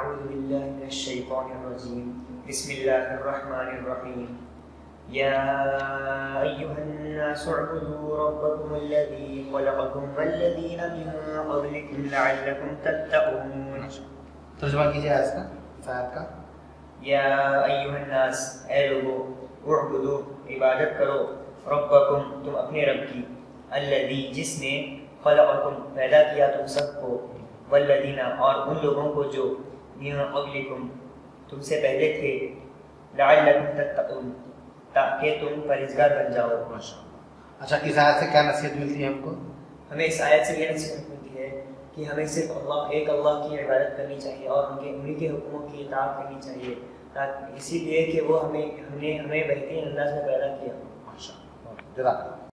أعوذ بالله من الشيطان الرجيم بسم الله الرحمن الرحيم يا أيها الناس اعبدوا ربكم الذي خلقكم والذين من قبلكم لعلكم تتقون. ترجمہ کیجیے آیت کا. یا ایھا الناس، اے لوگو، اعبدوا، عبادت کرو، ربکم، تم اپنے رب کی، الذی، جس نے، خلقکم، پیدا کیا تم سب کو، والذین، اور ان لوگوں کو جو، من قبلکم، تم سے پہلے تھے، لعلکم تتقون، تاکہ تم پرہیزگار بن جاؤ. اچھا، اس آیت سے کیا نصیحت ملتی ہے ہم کو؟ ہمیں اس آیت سے یہ نصیحت ملتی ہے کہ ہمیں صرف ایک اللہ کی عبادت کرنی چاہیے اور انہیں کے حکموں کی اطاعت کرنی چاہیے، اسی لیے کہ وہ ہمیں بہترین انداز میں پیدا کیا. جزاک اللہ.